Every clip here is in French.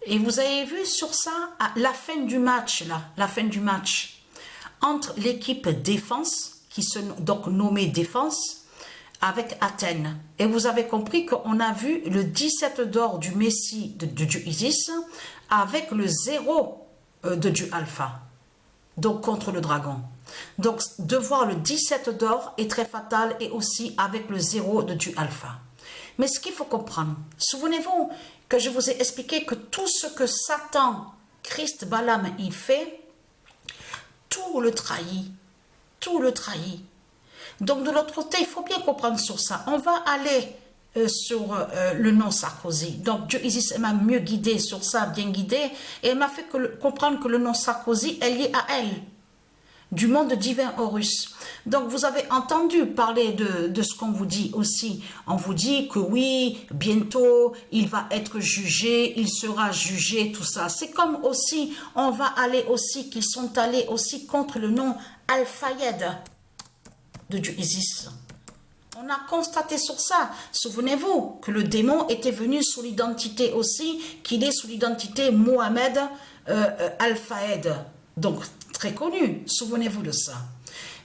Et vous avez vu sur ça, à la fin du match, entre l'équipe défense, qui se donc nommée défense, avec Athènes. Et vous avez compris qu'on a vu le 17 d'or du Messie de Dieu Isis avec le 0 de Dieu Alpha, donc contre le dragon. Donc de voir le 17 d'or est très fatal et aussi avec le 0 de Dieu Alpha. Mais ce qu'il faut comprendre, souvenez-vous que je vous ai expliqué que tout ce que Satan, Christ, Balaam, il fait, tout le trahit, tout le trahit. Donc de l'autre côté, il faut bien comprendre sur ça. On va aller sur le nom Sarkozy. Donc Dieu Isis m'a mieux guidé sur ça, bien guidé, et elle m'a fait comprendre que le nom Sarkozy est lié à elle, du monde divin Horus. Donc vous avez entendu parler de ce qu'on vous dit aussi. On vous dit que oui, bientôt il va être jugé, il sera jugé, tout ça. C'est comme aussi, on va aller aussi, qu'ils sont allés aussi contre le nom Alphaïd de Dieu Isis. On a constaté sur ça. Souvenez-vous que le démon était venu sous l'identité aussi, qu'il est sous l'identité Mohamed Alphaïd. Donc, très connu. Souvenez-vous de ça.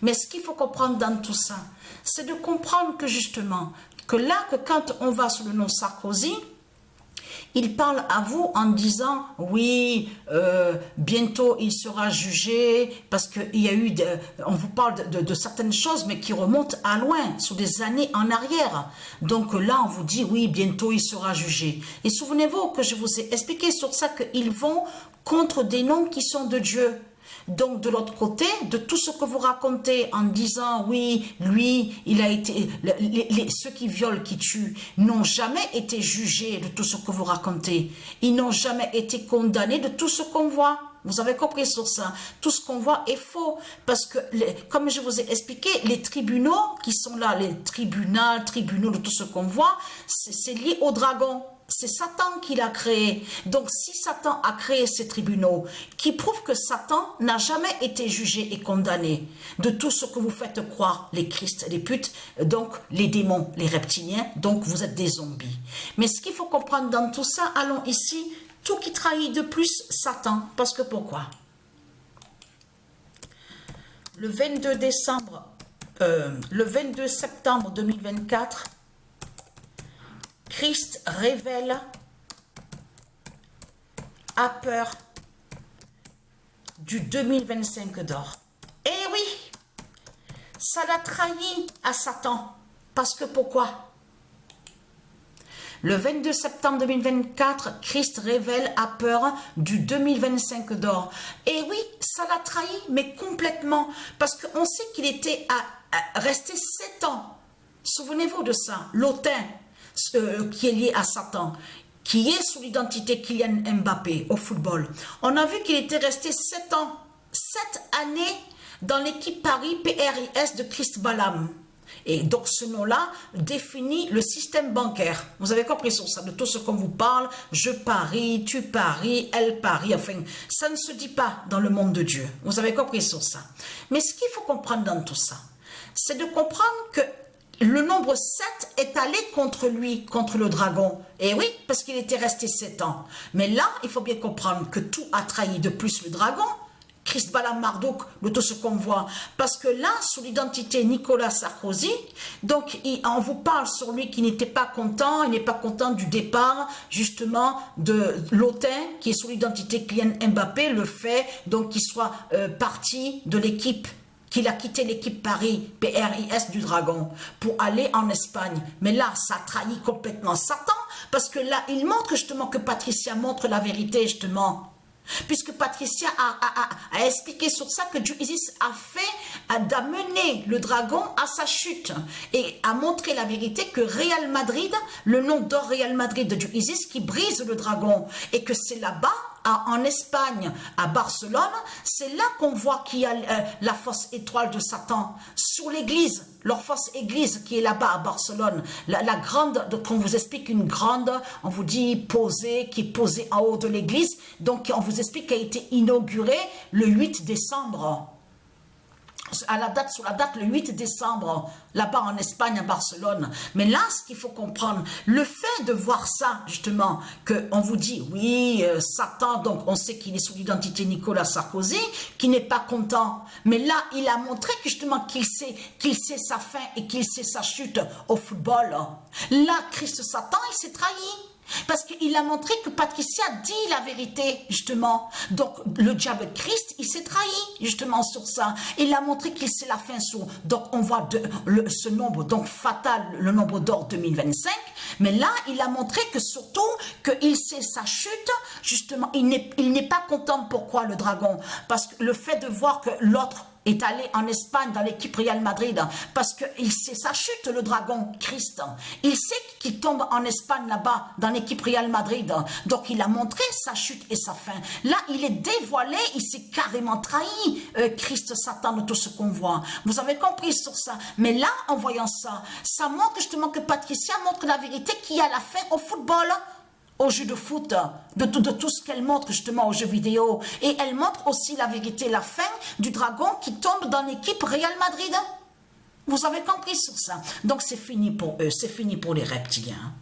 Mais ce qu'il faut comprendre dans tout ça, c'est de comprendre que justement, que là, que quand on va sous le nom Sarkozy, il parle à vous en disant, oui, bientôt il sera jugé, parce qu'il y a eu, on vous parle de certaines choses, mais qui remontent à loin, sur des années en arrière. Donc là, on vous dit, oui, bientôt il sera jugé. Et souvenez-vous que je vous ai expliqué sur ça, qu'ils vont contre des noms qui sont de Dieu. Donc de l'autre côté, de tout ce que vous racontez en disant oui, lui, il a été, ceux qui violent, qui tuent, n'ont jamais été jugés de tout ce que vous racontez. Ils n'ont jamais été condamnés de tout ce qu'on voit. Vous avez compris sur ça. Tout ce qu'on voit est faux. Parce que, comme je vous ai expliqué, les tribunaux qui sont là, les tribunaux de tout ce qu'on voit, c'est lié au dragon. C'est Satan qui l'a créé. Donc, si Satan a créé ces tribunaux, qui prouvent que Satan n'a jamais été jugé et condamné de tout ce que vous faites croire, les Christ, les putes, donc les démons, les reptiliens, donc vous êtes des zombies. Mais ce qu'il faut comprendre dans tout ça, allons ici, tout qui trahit de plus Satan. Parce que pourquoi? Le 22 septembre 2024, Christ révèle, a peur du 2025 d'or. Eh oui, ça l'a trahi à Satan. Parce que pourquoi? Le 22 septembre 2024, Christ révèle, a peur du 2025 d'or. Et oui, ça l'a trahi, mais complètement. Parce qu'on sait qu'il était à rester 7 ans. Souvenez-vous de ça, l'autin. Qui est lié à Satan, qui est sous l'identité Kylian Mbappé au football. On a vu qu'il était resté 7 ans, 7 années dans l'équipe Paris PRIS de Christ Balaam. Et donc ce nom-là définit le système bancaire. Vous avez compris sur ça, de tout ce qu'on vous parle, je parie, tu paries, elle parie, enfin, ça ne se dit pas dans le monde de Dieu. Vous avez compris sur ça. Mais ce qu'il faut comprendre dans tout ça, c'est de comprendre que le nombre 7 est allé contre lui, contre le dragon. Et oui, parce qu'il était resté 7 ans. Mais là, il faut bien comprendre que tout a trahi de plus le dragon. Christ Balaam Marduk, de tout ce qu'on voit. Parce que là, sous l'identité Nicolas Sarkozy, donc on vous parle sur lui qui n'était pas content, il n'est pas content du départ, justement, de l'autin, qui est sous l'identité Kylian Mbappé, le fait donc qu'il soit parti de l'équipe, qu'il a quitté l'équipe Paris, PRIS du Dragon, pour aller en Espagne. Mais là, ça trahit complètement Satan, parce que là, il montre justement que Patricia montre la vérité, justement. Puisque Patricia a expliqué sur ça que Dieu Isis a fait d'amener le dragon à sa chute et a montré la vérité que Real Madrid, le nom d'or Real Madrid de Dieu Isis qui brise le dragon et que c'est là-bas, en Espagne, à Barcelone, c'est là qu'on voit qu'il y a la fausse étoile de Satan sur l'église, leur fausse église qui est là-bas à Barcelone, la grande, qu'on vous explique une grande, on vous dit posée, qui est posée en haut de l'église, donc on vous explique qu'elle a été inaugurée le 8 décembre. sur la date le 8 décembre, là-bas en Espagne, à Barcelone. Mais là, ce qu'il faut comprendre, le fait de voir ça, justement, qu'on vous dit, oui, Satan, donc on sait qu'il est sous l'identité Nicolas Sarkozy, qui n'est pas content. Mais là, il a montré que justement qu'il sait sa fin et qu'il sait sa chute au football. Là, Christ Satan, il s'est trahi. Parce qu'il a montré que Patricia dit la vérité, justement. Donc, le diable Christ, il s'est trahi, justement, sur ça. Il a montré qu'il sait la fin sur... Donc, on voit ce nombre, donc fatal, le nombre d'or 2025. Mais là, il a montré que surtout, qu'il sait sa chute, justement. Il n'est pas content. Pourquoi, le dragon? Parce que le fait de voir que l'autre est allé en Espagne dans l'équipe Real Madrid parce qu'il sait sa chute, le dragon Christ. Il sait qu'il tombe en Espagne là-bas dans l'équipe Real Madrid. Donc il a montré sa chute et sa fin. Là, il est dévoilé, il s'est carrément trahi, Christ Satan, de tout ce qu'on voit. Vous avez compris sur ça. Mais là, en voyant ça, ça montre justement que Patricia montre la vérité qu'il y a la fin au football, au jeu de foot, de tout ce qu'elle montre justement aux jeux vidéo. Et elle montre aussi la vérité, la fin du dragon qui tombe dans l'équipe Real Madrid. Vous avez compris sur ça. Donc c'est fini pour eux, c'est fini pour les reptiliens.